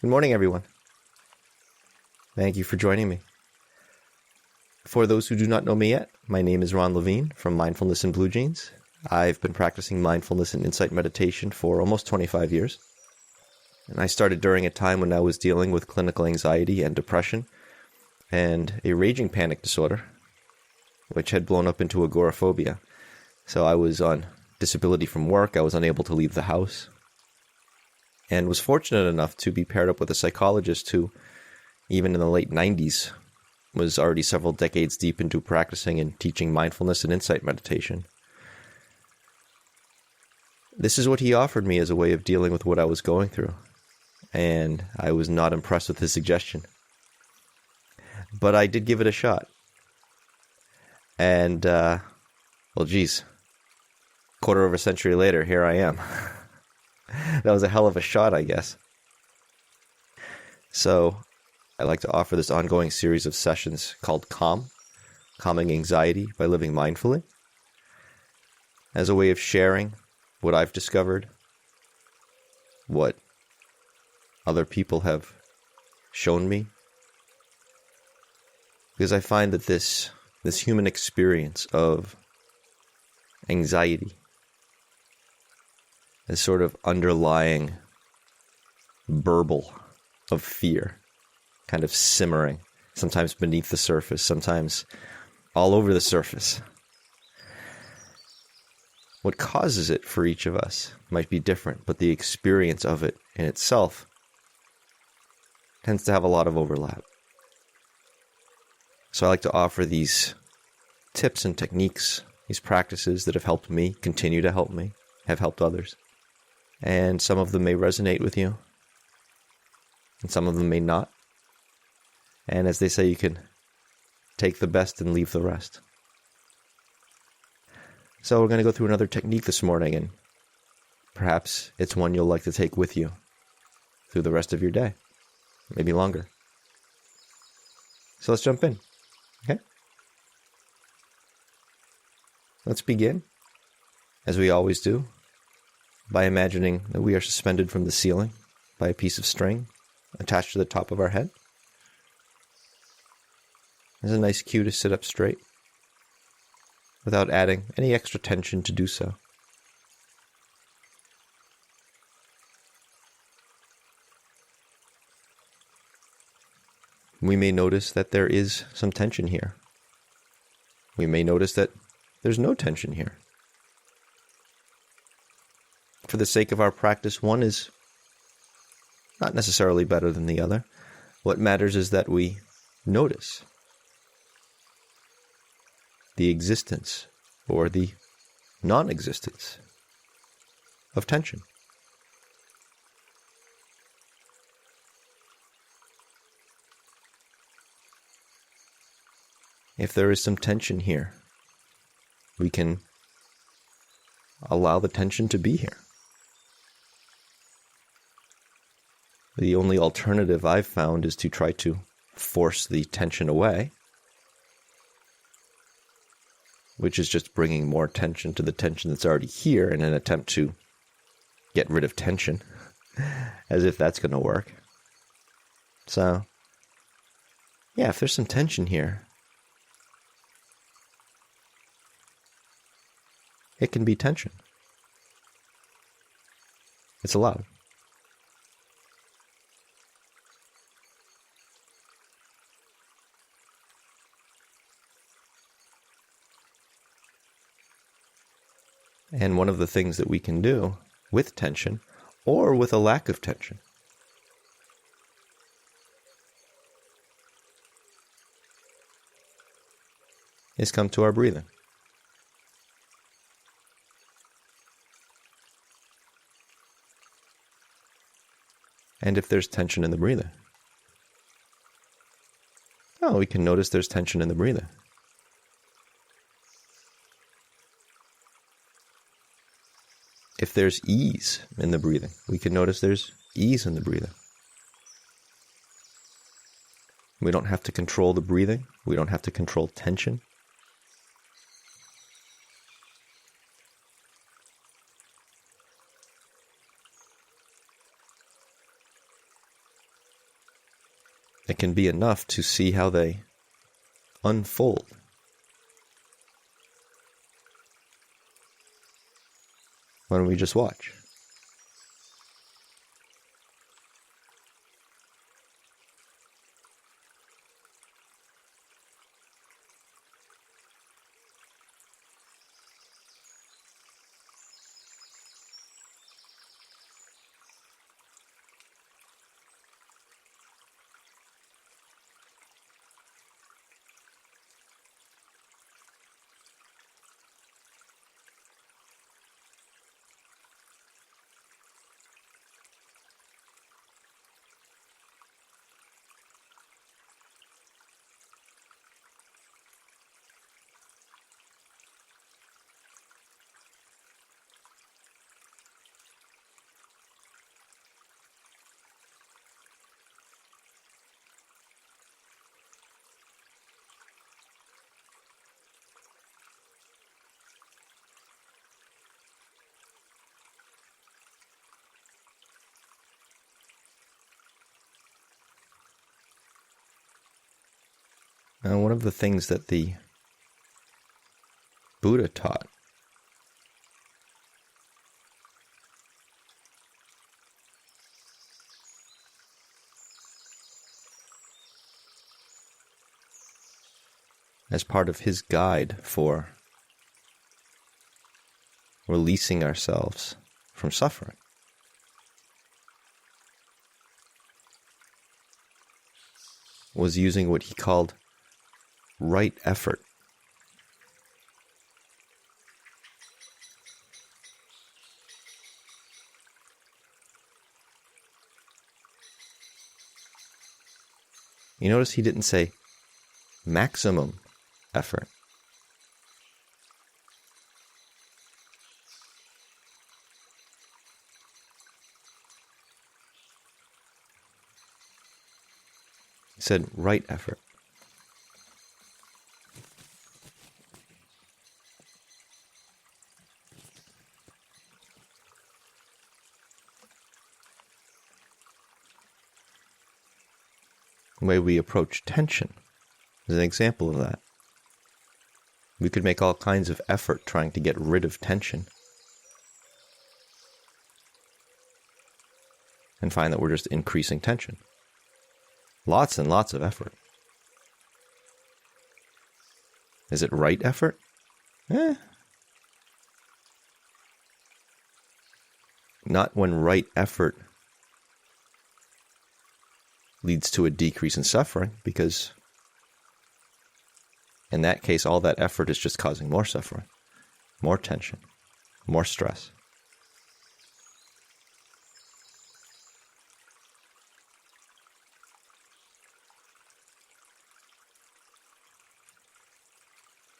Good morning, everyone. Thank you for joining me. For those who do not know me yet, my name is Ron Levine from Mindfulness and Blue Jeans. I've been practicing mindfulness and insight meditation for almost 25 years. And I started during a time when I was dealing with clinical anxiety and depression and a raging panic disorder, which had blown up into agoraphobia. So I was on disability from work. I was unable to leave the house, and was fortunate enough to be paired up with a psychologist who, even in the late 90s, was already several decades deep into practicing and teaching mindfulness and insight meditation. This is what he offered me as a way of dealing with what I was going through, and I was not impressed with his suggestion. But I did give it a shot. And, quarter of a century later, here I am. That was a hell of a shot, I guess. So, I like to offer this ongoing series of sessions called Calming Anxiety by Living Mindfully, as a way of sharing what I've discovered, what other people have shown me. Because I find that this human experience of anxiety, this sort of underlying burble of fear, kind of simmering, sometimes beneath the surface, sometimes all over the surface. What causes it for each of us might be different, but the experience of it in itself tends to have a lot of overlap. So I like to offer these tips and techniques, these practices that have helped me, continue to help me, have helped others. And some of them may resonate with you, and some of them may not. And as they say, you can take the best and leave the rest. So we're going to go through another technique this morning, and perhaps it's one you'll like to take with you through the rest of your day, maybe longer. So let's jump in, okay? Let's begin, as we always do, by imagining that we are suspended from the ceiling by a piece of string attached to the top of our head. It's a nice cue to sit up straight without adding any extra tension to do so. We may notice that there is some tension here. We may notice that there's no tension here. For the sake of our practice, one is not necessarily better than the other. What matters is that we notice the existence or the non-existence of tension. If there is some tension here, we can allow the tension to be here. The only alternative I've found is to try to force the tension away, which is just bringing more tension to the tension that's already here in an attempt to get rid of tension, as if that's going to work. So, yeah, if there's some tension here, it can be tension. It's allowed. And one of the things that we can do with tension, or with a lack of tension, is come to our breathing. And if there's tension in the breathing, we can notice there's tension in the breathing. If there's ease in the breathing, we can notice there's ease in the breathing. We don't have to control the breathing. We don't have to control tension. it can be enough to see how they unfold. Why don't we just watch? Now, one of the things that the Buddha taught as part of his guide for releasing ourselves from suffering was using what he called right effort. You notice he didn't say maximum effort. He said right effort. The way we approach tension is an example of that. We could make all kinds of effort trying to get rid of tension and find that we're just increasing tension. Lots and lots of effort. Is it right effort? Not when right effort leads to a decrease in suffering, because in that case, all that effort is just causing more suffering, more tension, more stress.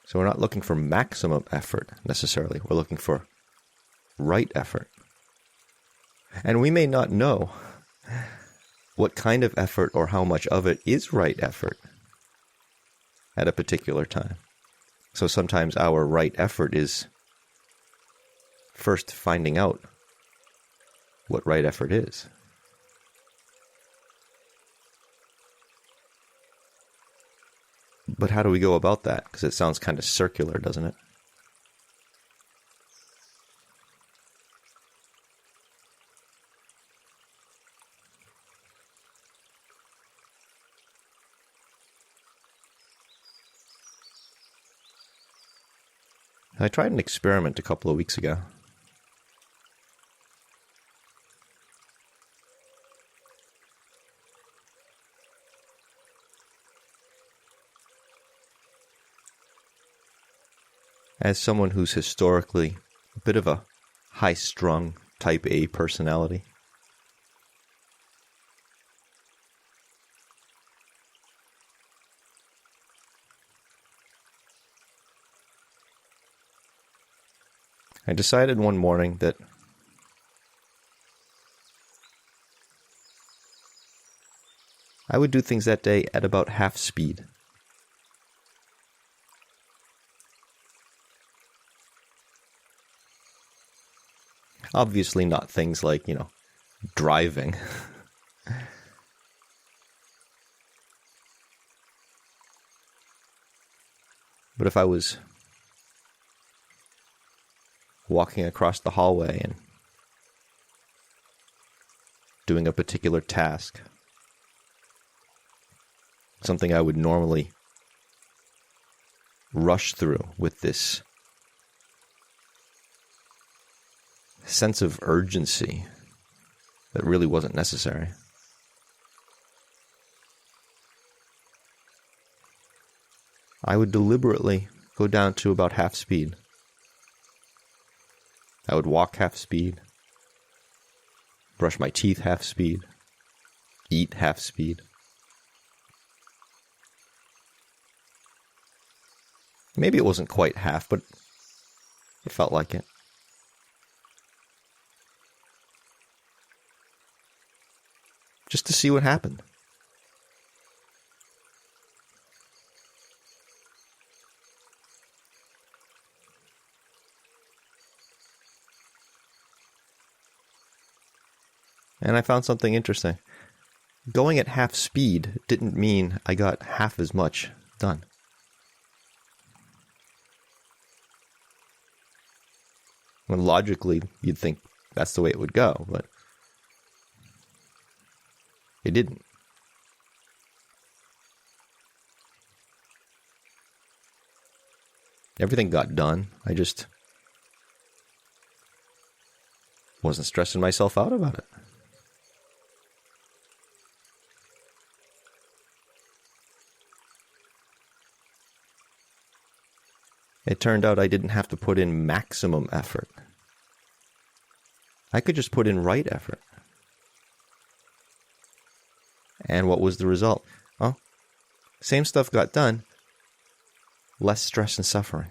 So we're not looking for maximum effort necessarily. We're looking for right effort. And we may not know what kind of effort or how much of it is right effort at a particular time. So sometimes our right effort is first finding out what right effort is. But how do we go about that? Because it sounds kind of circular, doesn't it? I tried an experiment a couple of weeks ago. As someone who's historically a bit of a high-strung type A personality, I decided one morning that I would do things that day at about half speed. Obviously not things like, driving. But if I was walking across the hallway and doing a particular task, something I would normally rush through with this sense of urgency that really wasn't necessary, I would deliberately go down to about half speed. I would walk half speed, brush my teeth half speed, eat half speed. Maybe it wasn't quite half, but it felt like it. Just to see what happened. And I found something interesting. Going at half speed didn't mean I got half as much done. When logically, you'd think that's the way it would go, but it didn't. Everything got done. I just wasn't stressing myself out about it. It turned out I didn't have to put in maximum effort. I could just put in right effort. And what was the result? Well, same stuff got done, less stress and suffering.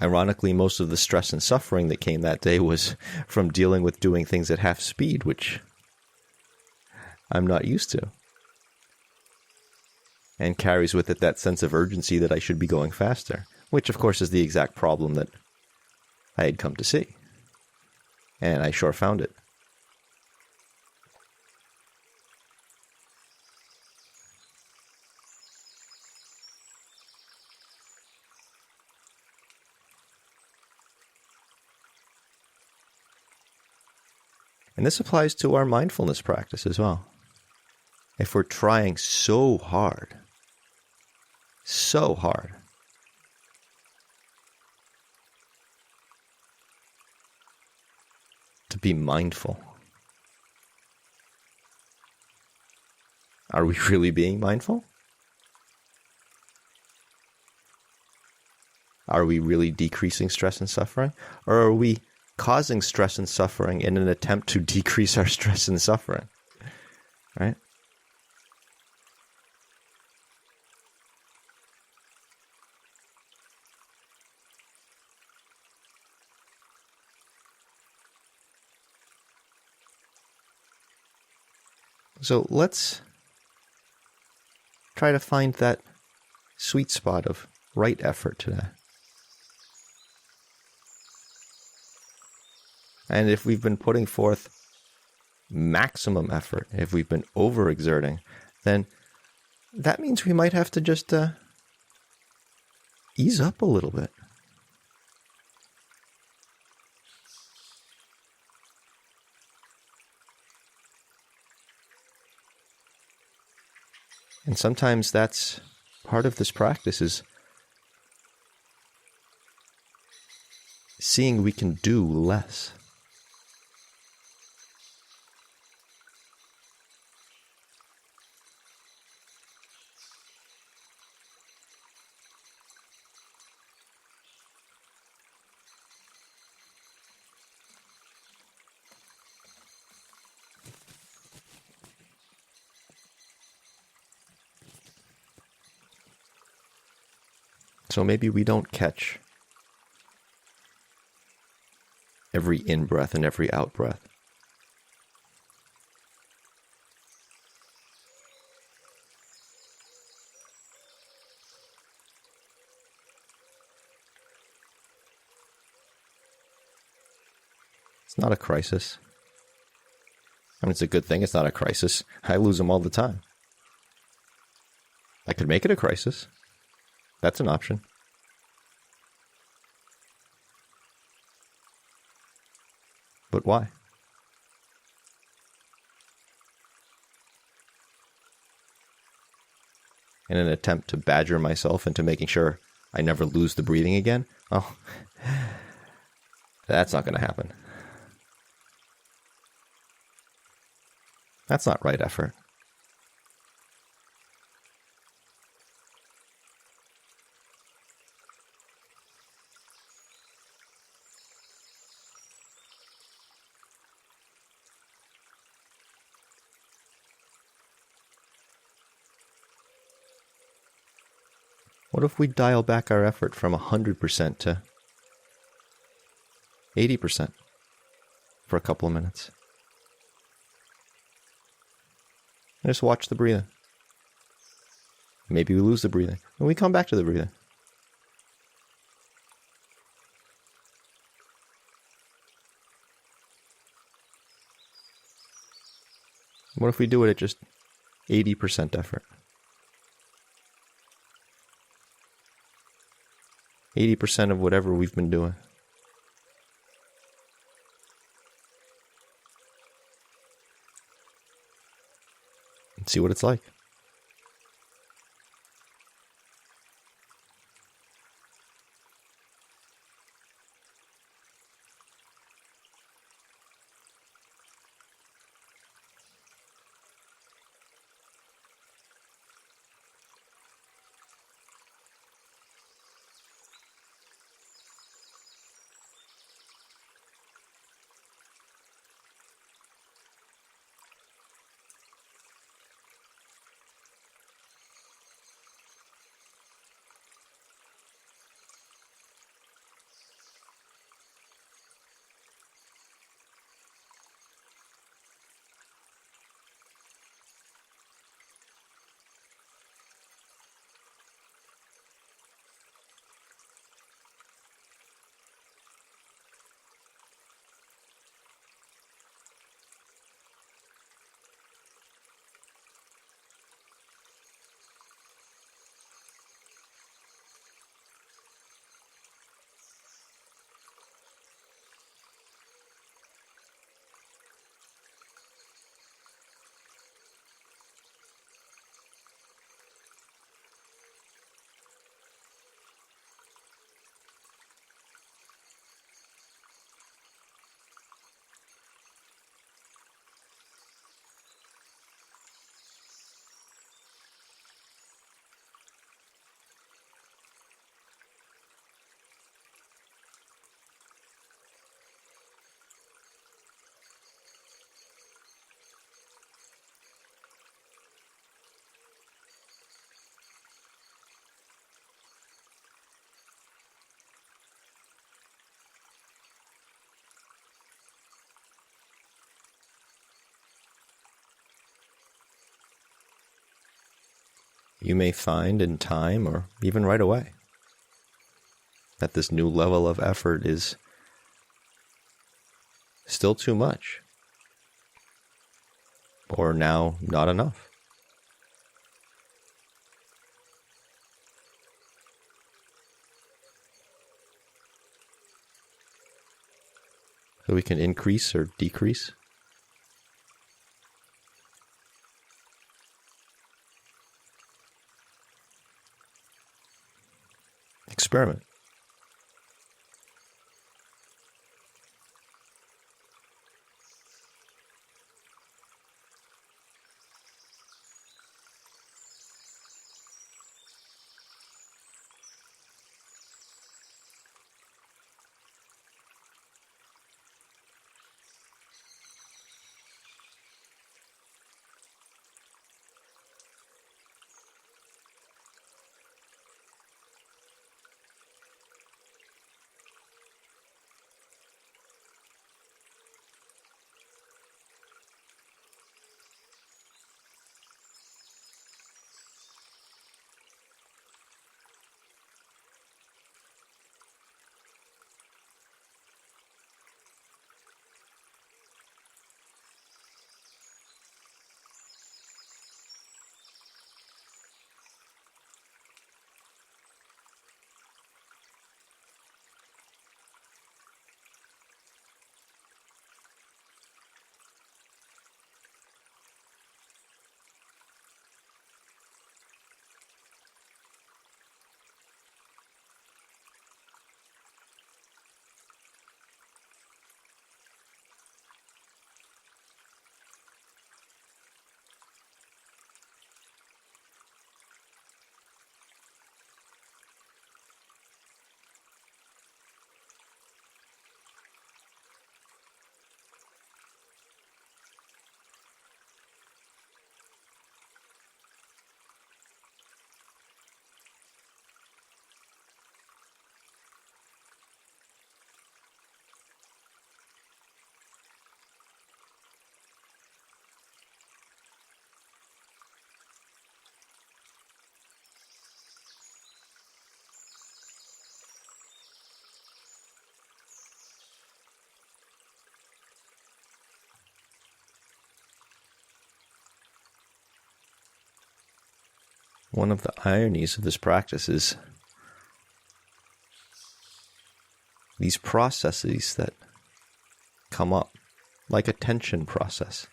Ironically, most of the stress and suffering that came that day was from dealing with doing things at half speed, which I'm not used to. And carries with it that sense of urgency that I should be going faster, which of course is the exact problem that I had come to see. And I sure found it. And this applies to our mindfulness practice as well. If we're trying so hard to be mindful, are we really being mindful? Are we really decreasing stress and suffering? Or are we causing stress and suffering in an attempt to decrease our stress and suffering? Right? So let's try to find that sweet spot of right effort today. And if we've been putting forth maximum effort, if we've been overexerting, then that means we might have to just ease up a little bit. And sometimes that's part of this practice, is seeing we can do less. So maybe we don't catch every in-breath and every out-breath. It's not a crisis. I mean, it's a good thing it's not a crisis. I lose them all the time. I could make it a crisis. That's an option. But why? In an attempt to badger myself into making sure I never lose the breathing again? Oh, that's not going to happen. That's not right effort. What if we dial back our effort from 100% to 80% for a couple of minutes? And just watch the breathing. Maybe we lose the breathing, and we come back to the breathing. What if we do it at just 80% effort? 80% of whatever we've been doing. And see what it's like. You may find in time, or even right away, that this new level of effort is still too much, or now not enough. So we can increase or decrease. Experiment. One of the ironies of this practice is these processes that come up, like a tension process,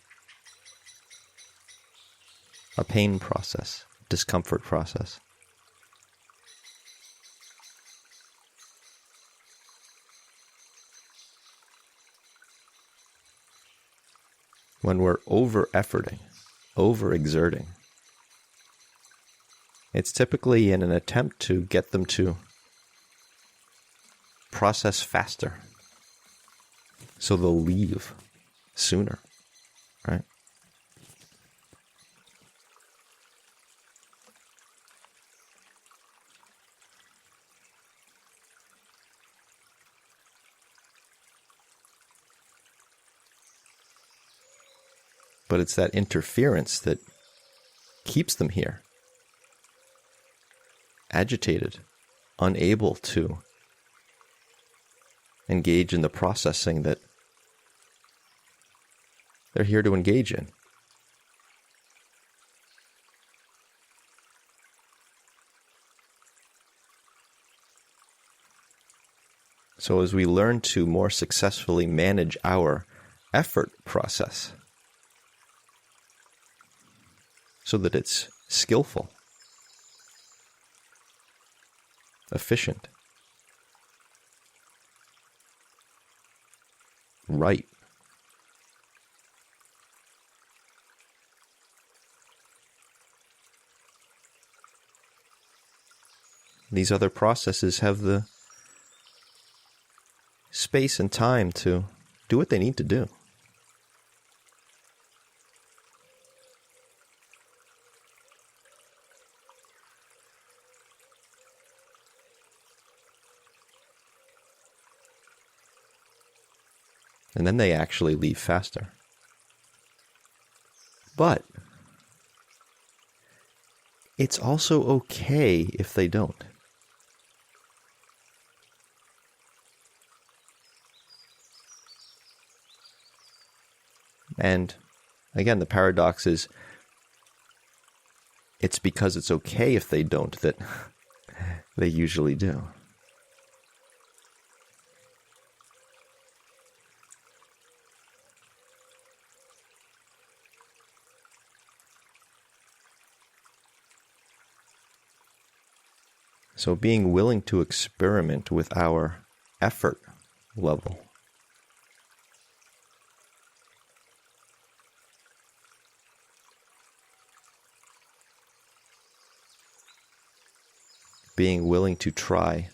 a pain process, discomfort process. When we're over-efforting, over-exerting, it's typically in an attempt to get them to process faster, so they'll leave sooner, right? But it's that interference that keeps them here, agitated, unable to engage in the processing that they're here to engage in. So as we learn to more successfully manage our effort process, so that it's skillful, efficient, right, these other processes have the space and time to do what they need to do. And then they actually leave faster. But it's also okay if they don't. And again, the paradox is it's because it's okay if they don't that they usually do. So being willing to experiment with our effort level, being willing to try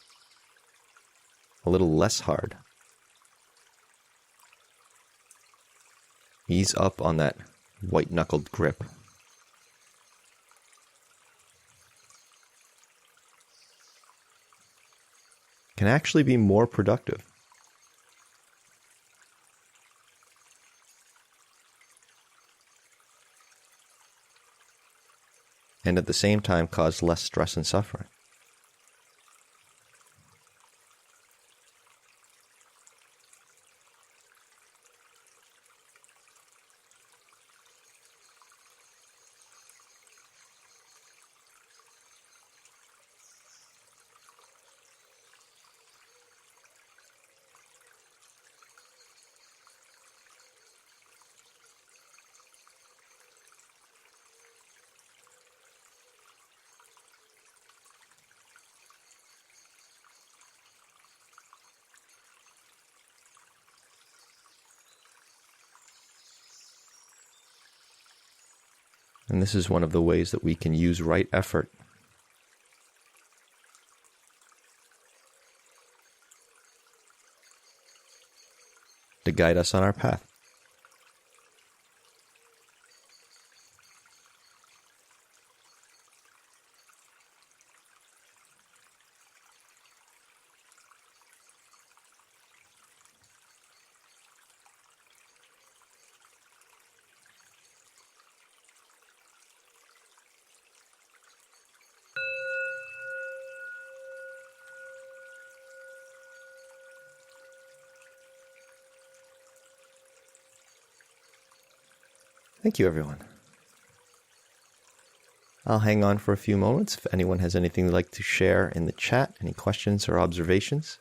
a little less hard, ease up on that white-knuckled grip, can actually be more productive. And at the same time cause less stress and suffering. And this is one of the ways that we can use right effort to guide us on our path. Thank you, everyone. I'll hang on for a few moments if anyone has anything they'd like to share in the chat, any questions or observations.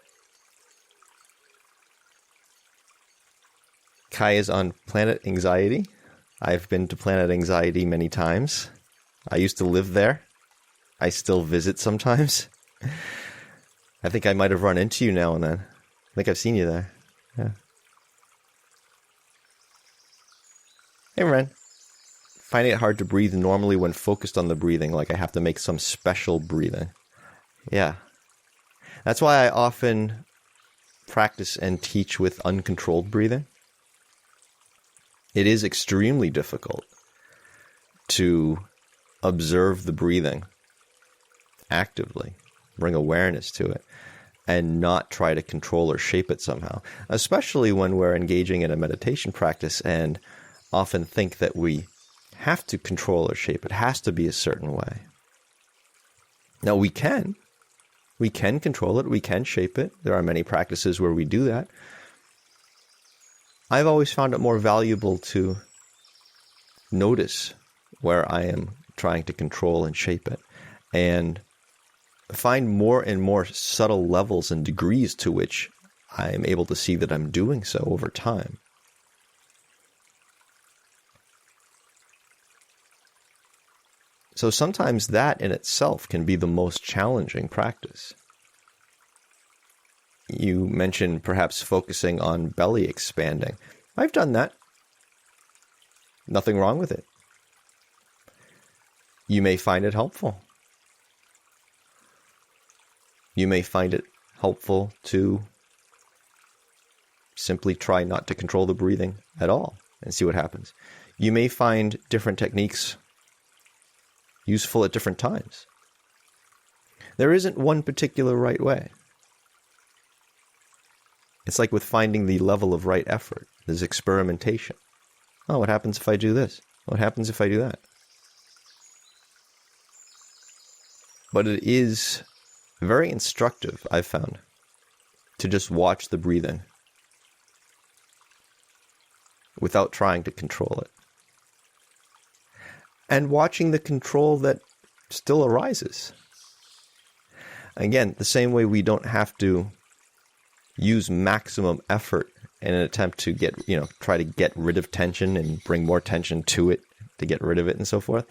Kai is on Planet Anxiety. I've been to Planet Anxiety many times. I used to live there. I still visit sometimes. I think I might have run into you now and then. I think I've seen you there. Yeah. Hey, Ren. Finding it hard to breathe normally when focused on the breathing, like I have to make some special breathing. Yeah. That's why I often practice and teach with uncontrolled breathing. It is extremely difficult to observe the breathing actively, bring awareness to it, and not try to control or shape it somehow, especially when we're engaging in a meditation practice and often think that we have to control or shape it. It has to be a certain way. Now, we can control it, we can shape it. There are many practices where we do that. I've always found it more valuable to notice where I am trying to control and shape it, and find more and more subtle levels and degrees to which I am able to see that I'm doing so over time. So sometimes that in itself can be the most challenging practice. You mentioned perhaps focusing on belly expanding. I've done that. Nothing wrong with it. You may find it helpful. You may find it helpful to simply try not to control the breathing at all and see what happens. You may find different techniques useful at different times. There isn't one particular right way. It's like with finding the level of right effort. There's experimentation. Oh, what happens if I do this? What happens if I do that? But it is very instructive, I've found, to just watch the breathing without trying to control it. And watching the control that still arises. Again, the same way we don't have to use maximum effort in an attempt to try to get rid of tension and bring more tension to it to get rid of it and so forth.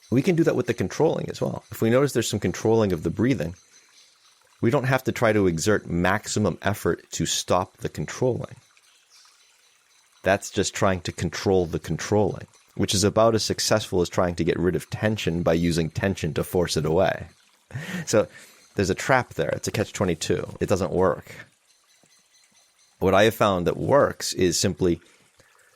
We can do that with the controlling as well. If we notice there's some controlling of the breathing, we don't have to try to exert maximum effort to stop the controlling. That's just trying to control the controlling, which is about as successful as trying to get rid of tension by using tension to force it away. So there's a trap there. It's a catch-22. It doesn't work. What I have found that works is simply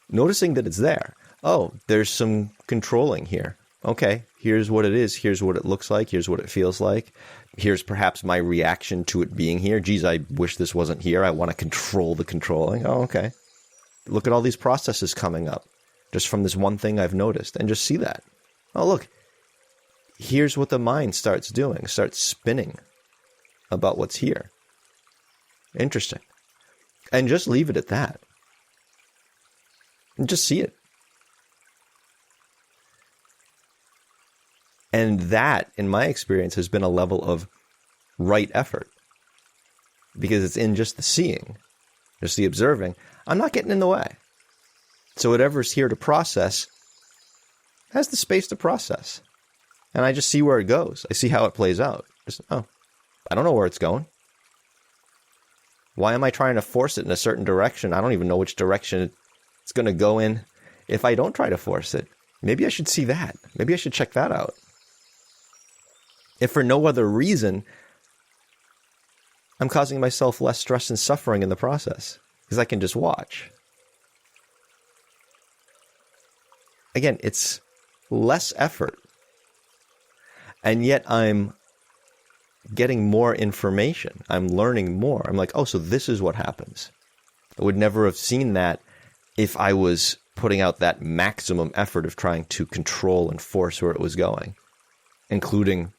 noticing that it's there. Oh, there's some controlling here. Okay, here's what it is. Here's what it looks like. Here's what it feels like. Here's perhaps my reaction to it being here. Geez, I wish this wasn't here. I want to control the controlling. Oh, okay. Look at all these processes coming up just from this one thing I've noticed, and just see that. Oh, look, here's what the mind starts doing. Starts spinning about what's here. Interesting. And just leave it at that. And just see it. And that, in my experience, has been a level of right effort. Because it's in just the seeing, just the observing. I'm not getting in the way. So whatever's here to process has the space to process. And I just see where it goes. I see how it plays out. I don't know where it's going. Why am I trying to force it in a certain direction? I don't even know which direction it's going to go in if I don't try to force it. Maybe I should see that. Maybe I should check that out. If for no other reason, I'm causing myself less stress and suffering in the process because I can just watch. Again, it's less effort. And yet I'm getting more information. I'm learning more. I'm like, oh, so this is what happens. I would never have seen that if I was putting out that maximum effort of trying to control and force where it was going, including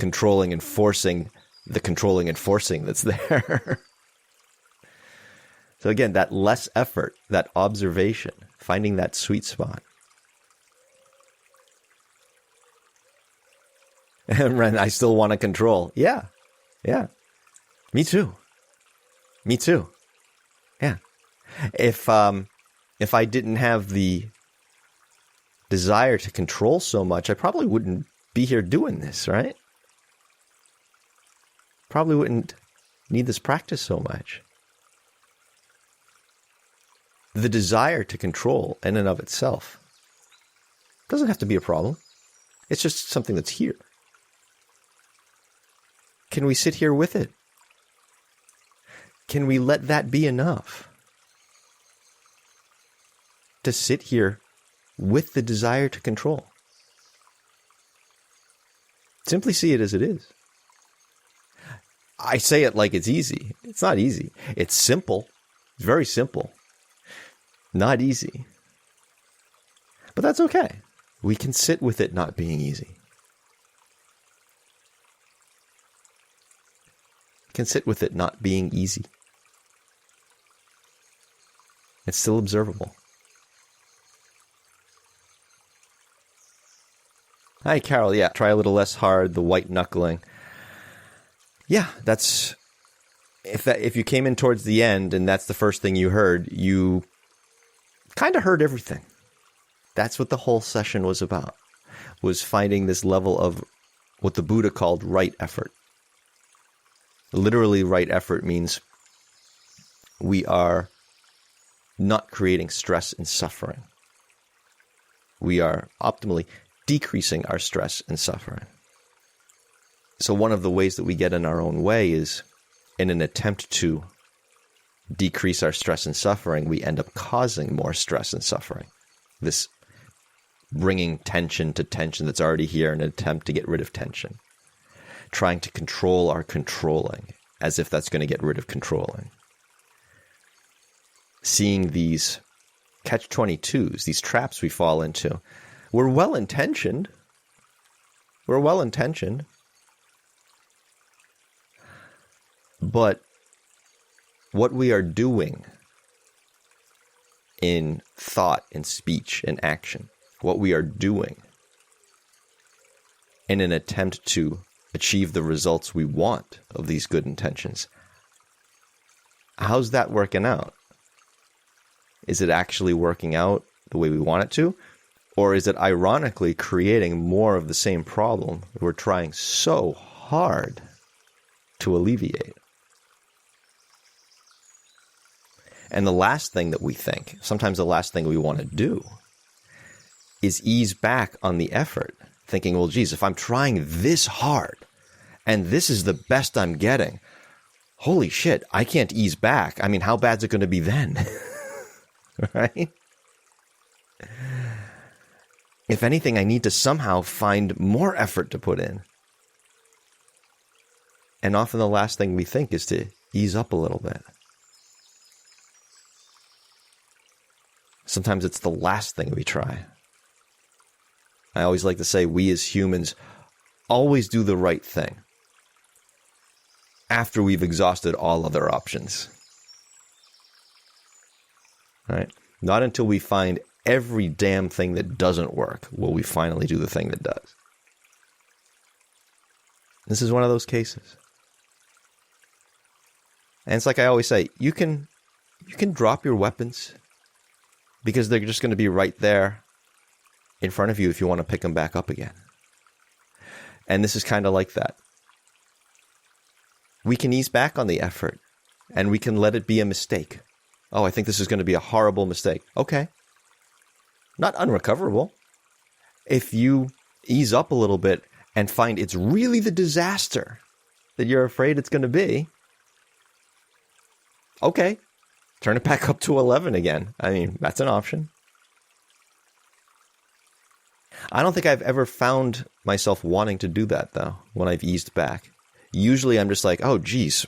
controlling and forcing the controlling and forcing that's there. So again, that less effort, that observation, finding that sweet spot. And I still want to control. Yeah. Yeah. Me too. Me too. Yeah. If I didn't have the desire to control so much, I probably wouldn't be here doing this, right? Probably wouldn't need this practice so much. The desire to control in and of itself doesn't have to be a problem. It's just something that's here. Can we sit here with it? Can we let that be enough? To sit here with the desire to control. Simply see it as it is. I say it like it's easy. It's not easy. It's simple. It's very simple. Not easy. But that's okay. We can sit with it not being easy. We can sit with it not being easy. It's still observable. Hi, Carol. Yeah, try a little less hard, the white knuckling. Yeah, that's... If you came in towards the end and that's the first thing you heard, you kind of heard everything. That's what the whole session was about, was finding this level of what the Buddha called right effort. Literally, right effort means we are not creating stress and suffering. We are optimally decreasing our stress and suffering. So one of the ways that we get in our own way is in an attempt to decrease our stress and suffering, we end up causing more stress and suffering. This bringing tension to tension that's already here in an attempt to get rid of tension. Trying to control our controlling as if that's going to get rid of controlling. Seeing these catch-22s, these traps we fall into. We're well-intentioned. But what we are doing in thought and speech and action, what we are doing in an attempt to achieve the results we want of these good intentions, how's that working out? Is it actually working out the way we want it to? Or is it ironically creating more of the same problem we're trying so hard to alleviate? And the last thing that we think, sometimes the last thing we want to do, is ease back on the effort, thinking, well, geez, if I'm trying this hard and this is the best I'm getting, holy shit, I can't ease back. I mean, how bad's it going to be then? Right? If anything, I need to somehow find more effort to put in. And often the last thing we think is to ease up a little bit. Sometimes it's the last thing we try. I always like to say we as humans always do the right thing after we've exhausted all other options. Right? Not until we find every damn thing that doesn't work will we finally do the thing that does. This is one of those cases. And it's like I always say, you can drop your weapons because they're just going to be right there in front of you if you want to pick them back up again. And this is kind of like that. We can ease back on the effort and we can let it be a mistake. Oh, I think this is going to be a horrible mistake. Okay. Not unrecoverable. If you ease up a little bit and find it's really the disaster that you're afraid it's going to be, okay. Turn it back up to 11 again. I mean, that's an option. I don't think I've ever found myself wanting to do that, though, when I've eased back. Usually I'm just like, oh, geez,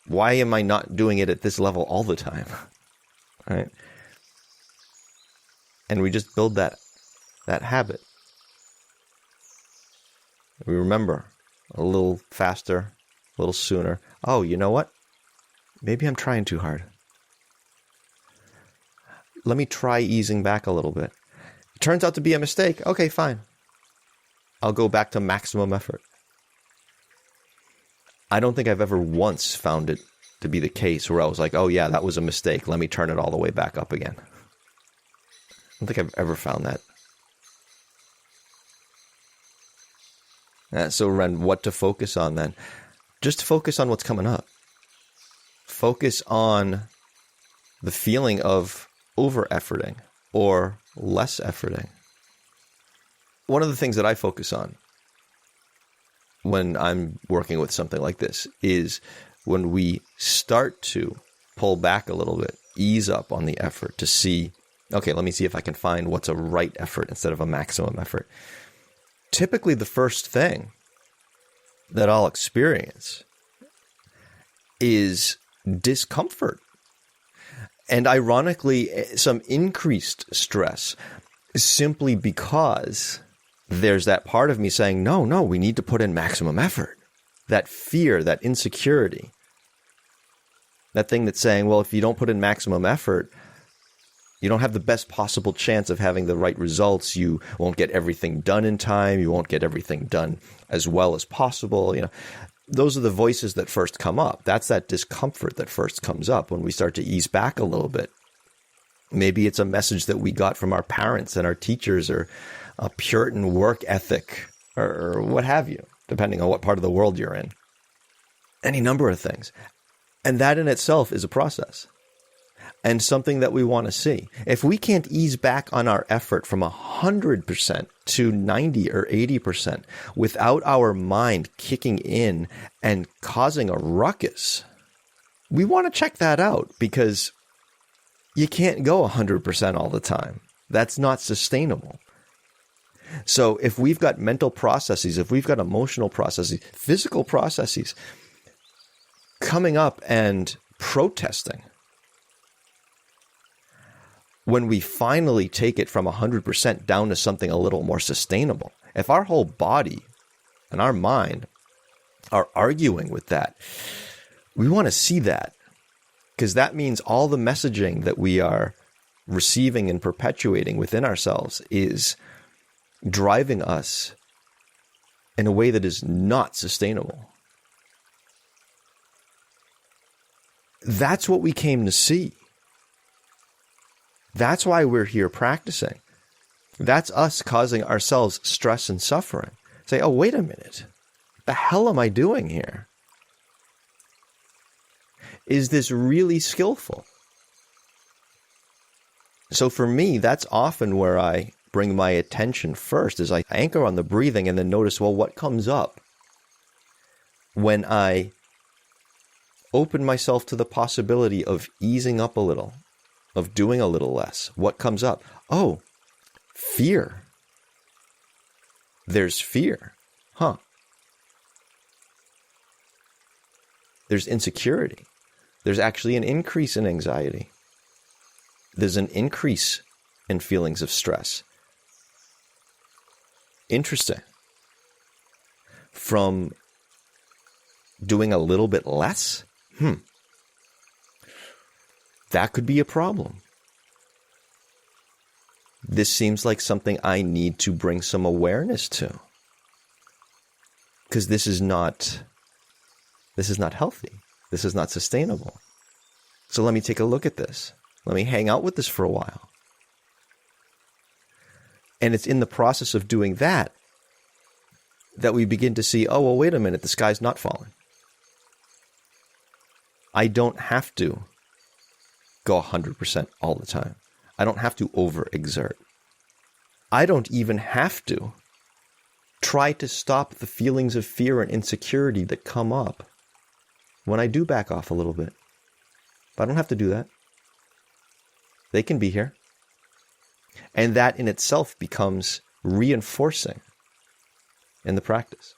why am I not doing it at this level all the time? Right? And we just build that habit. We remember a little faster, a little sooner. Oh, you know what? Maybe I'm trying too hard. Let me try easing back a little bit. It turns out to be a mistake. Okay, fine. I'll go back to maximum effort. I don't think I've ever once found it to be the case where I was like, oh yeah, that was a mistake. Let me turn it all the way back up again. I don't think I've ever found that. So Ren, what to focus on then? Just focus on what's coming up. Focus on the feeling of over-efforting or less efforting. One of the things that I focus on when I'm working with something like this is when we start to pull back a little bit, ease up on the effort to see, okay, let me see if I can find what's a right effort instead of a maximum effort. Typically, the first thing that I'll experience is discomfort. And ironically, some increased stress simply because there's that part of me saying, no, we need to put in maximum effort. That fear, that insecurity, that thing that's saying, well, if you don't put in maximum effort, you don't have the best possible chance of having the right results. You won't get everything done in time. You won't get everything done as well as possible. Those are the voices that first come up. That's that discomfort that first comes up when we start to ease back a little bit. Maybe it's a message that we got from our parents and our teachers, or a Puritan work ethic, or what have you, depending on what part of the world you're in. Any number of things. And that in itself is a process. And something that we want to see. If we can't ease back on our effort from 100% to 90 or 80% without our mind kicking in and causing a ruckus, we want to check that out, because you can't go 100% all the time. That's not sustainable. So if we've got mental processes, if we've got emotional processes, physical processes coming up and protesting, when we finally take it from 100% down to something a little more sustainable, if our whole body and our mind are arguing with that, we want to see that, because that means all the messaging that we are receiving and perpetuating within ourselves is driving us in a way that is not sustainable. That's what we came to see. That's why we're here practicing. That's us causing ourselves stress and suffering. Say, oh, wait a minute. What the hell am I doing here? Is this really skillful? So for me, that's often where I bring my attention first, is I anchor on the breathing and then notice, well, what comes up when I open myself to the possibility of easing up a little, of doing a little less. What comes up? Oh, fear. There's fear. There's insecurity. There's actually an increase in anxiety. There's an increase in feelings of stress. Interesting. From doing a little bit less? That could be a problem. This seems like something I need to bring some awareness to, because this is not healthy. This is not sustainable. So let me take a look at this. Let me hang out with this for a while. And it's in the process of doing that that we begin to see, oh, well, wait a minute, the sky's not falling. I don't have to go 100% all the time. I don't have to overexert. I don't even have to try to stop the feelings of fear and insecurity that come up when I do back off a little bit. But I don't have to do that. They can be here. And that in itself becomes reinforcing in the practice.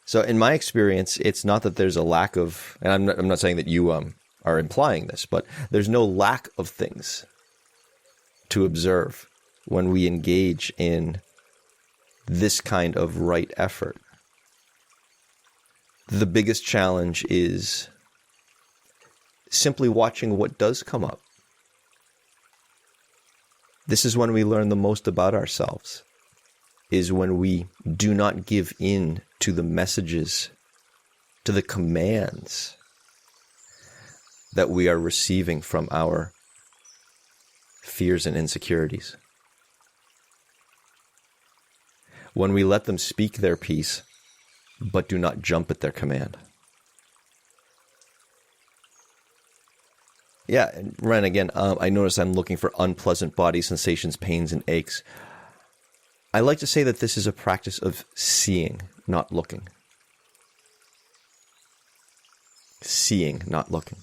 So in my experience, it's not that there's a lack of, and I'm not saying that you are implying this, but there's no lack of things to observe when we engage in this kind of right effort. The biggest challenge is simply watching what does come up. This is when we learn the most about ourselves, is when we do not give in to the messages, to the commands that we are receiving from our fears and insecurities. When we let them speak their piece, but do not jump at their command. Yeah, and Ren, again, I notice I'm looking for unpleasant body sensations, pains, and aches. I like to say that this is a practice of seeing, not looking. Seeing, not looking.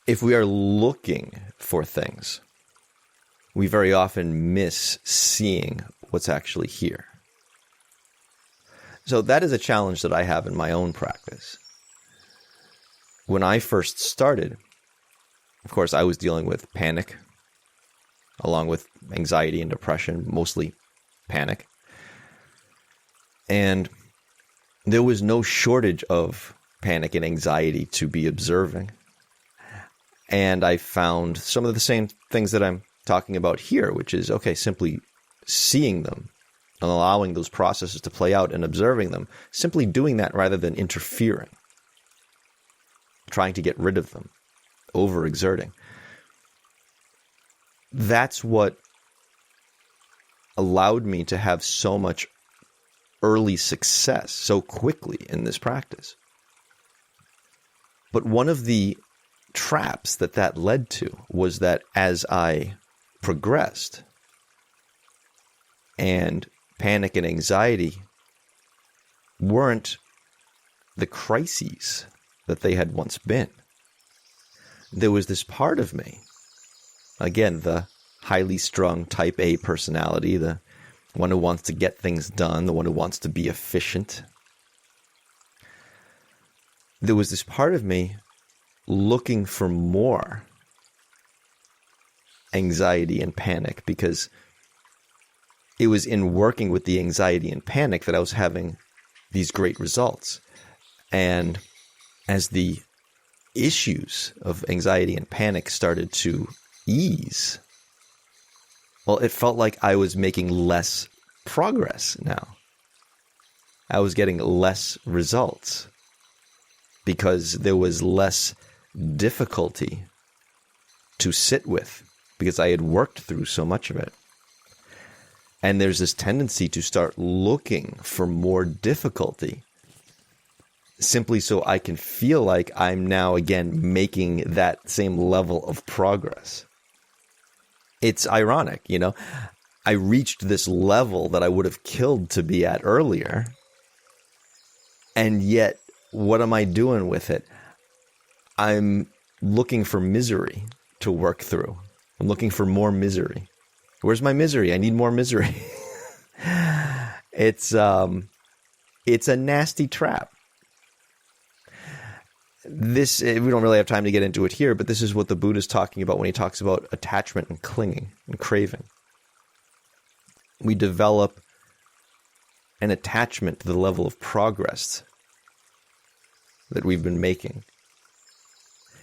If we are looking for things, we very often miss seeing what's actually here. So that is a challenge that I have in my own practice. When I first started, of course, I was dealing with panic, along with anxiety and depression, mostly panic. And there was no shortage of panic and anxiety to be observing. And I found some of the same things that I'm talking about here, which is, okay, simply seeing them and allowing those processes to play out and observing them, simply doing that rather than interfering, trying to get rid of them, overexerting. That's what allowed me to have so much early success so quickly in this practice. But one of the traps that led to was that as I progressed and panic and anxiety weren't the crises that they had once been, there was this part of me, again, the highly strung type A personality, the one who wants to get things done, the one who wants to be efficient. There was this part of me looking for more anxiety and panic, because it was in working with the anxiety and panic that I was having these great results. And as the issues of anxiety and panic started to ease, well, it felt like I was making less progress now. I was getting less results because there was less difficulty to sit with because I had worked through so much of it. And there's this tendency to start looking for more difficulty simply so I can feel like I'm now again making that same level of progress. It's ironic, you know. I reached this level that I would have killed to be at earlier. And yet, what am I doing with it? I'm looking for misery to work through. I'm looking for more misery. Where's my misery? I need more misery. It's a nasty trap. This, we don't really have time to get into it here, but this is what the Buddha is talking about when he talks about attachment and clinging and craving. We develop an attachment to the level of progress that we've been making.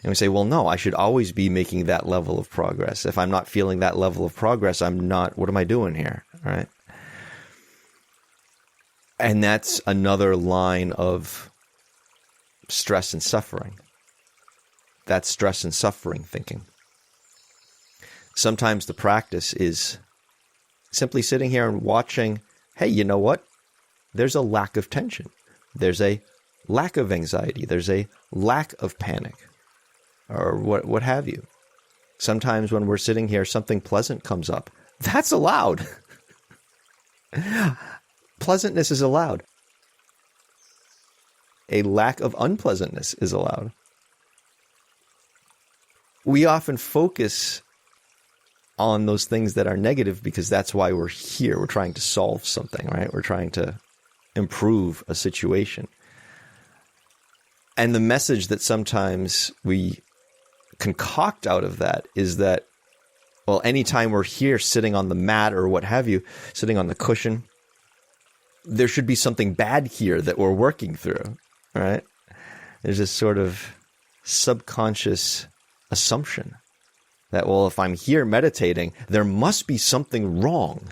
And we say, well, no, I should always be making that level of progress. If I'm not feeling that level of progress, I'm not, what am I doing here? Right? And that's another line of stress and suffering. That's stress and suffering thinking. Sometimes the practice is simply sitting here and watching, hey, you know what? There's a lack of tension. There's a lack of anxiety. There's a lack of panic, or what have you. Sometimes when we're sitting here, something pleasant comes up. That's allowed. Pleasantness is allowed. A lack of unpleasantness is allowed. We often focus on those things that are negative because that's why we're here. We're trying to solve something, right? We're trying to improve a situation. And the message that sometimes we concoct out of that is that, well, anytime we're here sitting on the mat or what have you, sitting on the cushion, there should be something bad here that we're working through, right? There's this sort of subconscious assumption that, well, if I'm here meditating, there must be something wrong.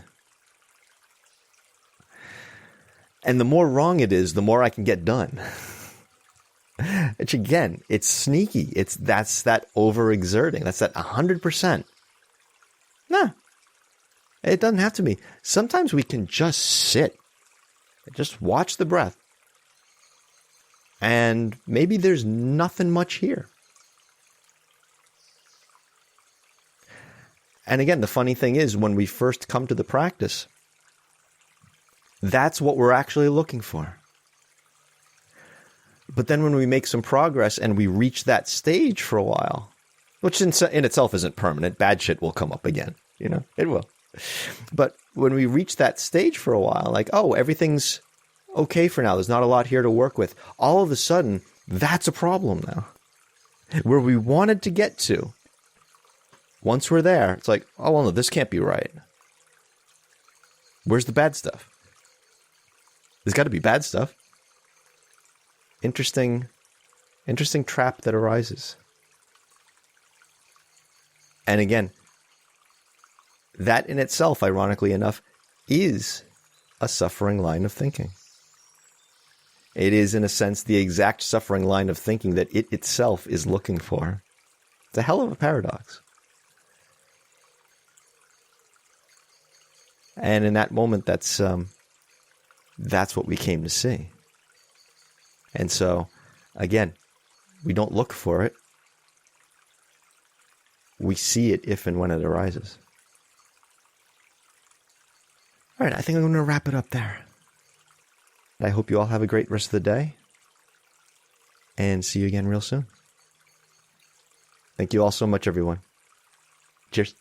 And the more wrong it is, the more I can get done. Which again, it's sneaky. That's that overexerting. That's that 100%. Nah, it doesn't have to be. Sometimes we can just sit, just watch the breath. And maybe there's nothing much here. And again, the funny thing is, when we first come to the practice, that's what we're actually looking for. But then when we make some progress and we reach that stage for a while, which in itself isn't permanent, bad shit will come up again, it will. But when we reach that stage for a while, like, oh, everything's okay for now, there's not a lot here to work with, all of a sudden, that's a problem now. Where we wanted to get to, once we're there, it's like, oh, well, no, this can't be right. Where's the bad stuff? There's got to be bad stuff. Interesting trap that arises. And again, that in itself, ironically enough, is a suffering line of thinking. It is, in a sense, the exact suffering line of thinking that it itself is looking for. It's a hell of a paradox. And in that moment, that's what we came to see. And so, again, we don't look for it. We see it if and when it arises. All right, I think I'm going to wrap it up there. I hope you all have a great rest of the day. And see you again real soon. Thank you all so much, everyone. Cheers.